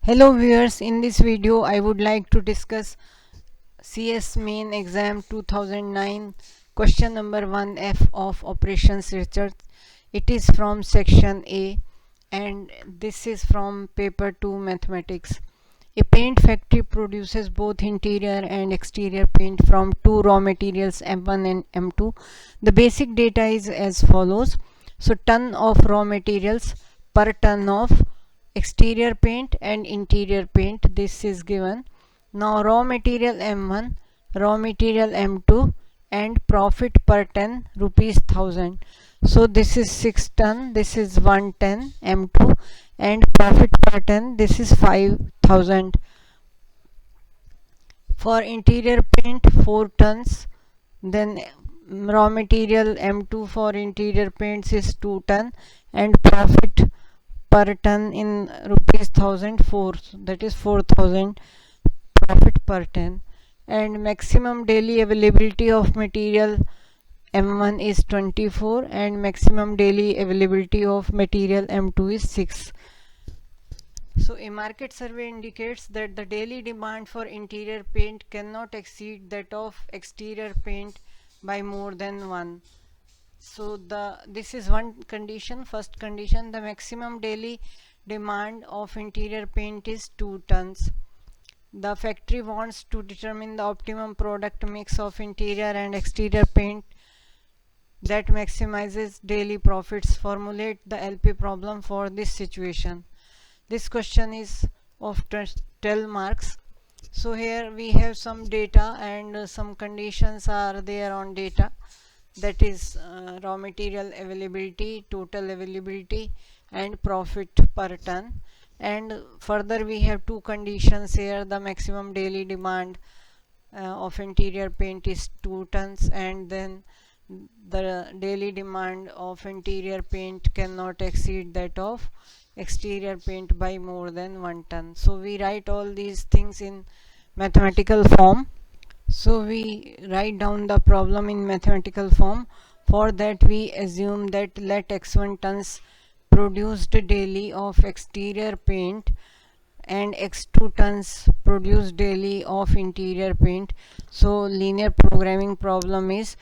Hello viewers, in this video I would like to discuss CS Main Exam 2009 question number 1F of Operations Research. It is from section A and this is from paper 2 Mathematics. A paint factory produces both interior and exterior paint from two raw materials M1 and M2. The basic data is as follows. So ton of raw materials per ton of exterior paint and interior paint, this is given. Now raw material M1, raw material M2 and profit per ton rupees 1000. So this is 6 ton, this is 110 M2 and profit per ton this is 5000. For interior paint 4 tons, then raw material M2 for interior paints is 2 ton and profit per ton in rupees 1004, that is 4000 profit per ton. And maximum daily availability of material M1 is 24 and maximum daily availability of material M2 is 6. So a market survey indicates that the daily demand for interior paint cannot exceed that of exterior paint by more than 1. So this is one condition. First condition, the maximum daily demand of interior paint is 2 tons. The factory wants to determine the optimum product mix of interior and exterior paint that maximizes daily profits. Formulate the LP problem for this situation. This question is of 12 marks. So here we have some data and some conditions are there on data, that is raw material availability, total availability and profit per ton. And further we have two conditions here. The maximum daily demand of interior paint is 2 tons and then the daily demand of interior paint cannot exceed that of exterior paint by more than 1 ton. So we write all these things in mathematical form. So we write down the problem in mathematical form. For that we assume that let x1 tons produced daily of exterior paint and x2 tons produced daily of interior paint. So linear programming problem is,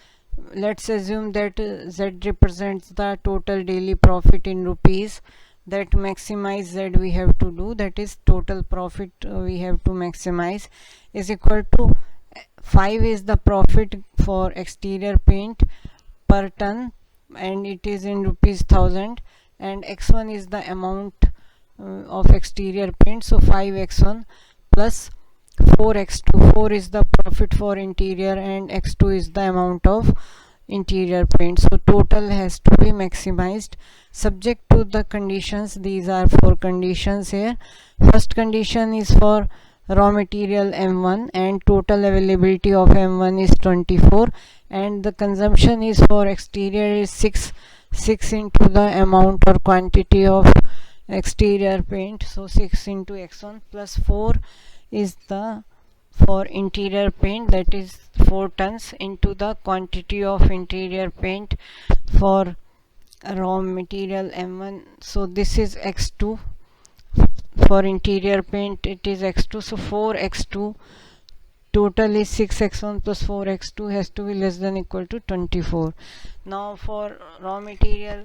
let's assume that z represents the total daily profit in rupees. That maximize z we have to do, that is total profit we have to maximize, is equal to 5 is the profit for exterior paint per ton and it is in rupees 1000, and x1 is the amount of exterior paint, so 5x1 plus 4x2. 4 is the profit for interior and x2 is the amount of interior paint. So total has to be maximized subject to the conditions. These are 4 conditions here. First condition is for raw material M1 and total availability of M1 is 24 and the consumption is for exterior is 6 into the amount or quantity of exterior paint, so 6 into x1 plus 4 is the for interior paint, that is 4 tons into the quantity of interior paint for raw material M1, so this is x2. For interior paint it is x2, so 4x2 total is 6x1 plus 4x2 has to be less than equal to 24. Now for raw material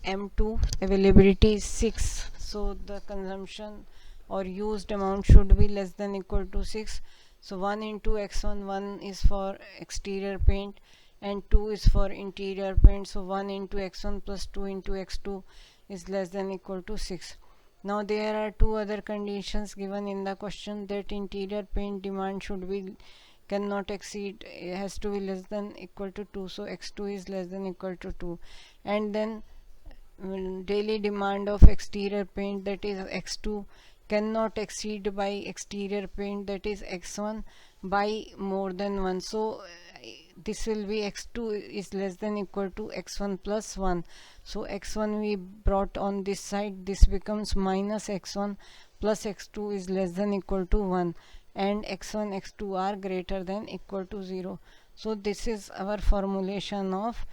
M2 availability is 6, so the consumption or used amount should be less than equal to 6. So 1 into x1, 1 is for exterior paint and 2 is for interior paint, so 1 into x1 plus 2 into x2 is less than equal to 6. Now there are two other conditions given in the question, that interior paint demand should be cannot exceed, it has to be less than equal to 2, so x2 is less than equal to 2, and then daily demand of exterior paint, that is x2, cannot exceed by exterior paint, that is x1, by more than 1. So this will be x2 is less than equal to x1 plus 1, so x1 we brought on this side, this becomes minus x1 plus x2 is less than equal to 1 and x1 x2 are greater than equal to 0. So this is our formulation of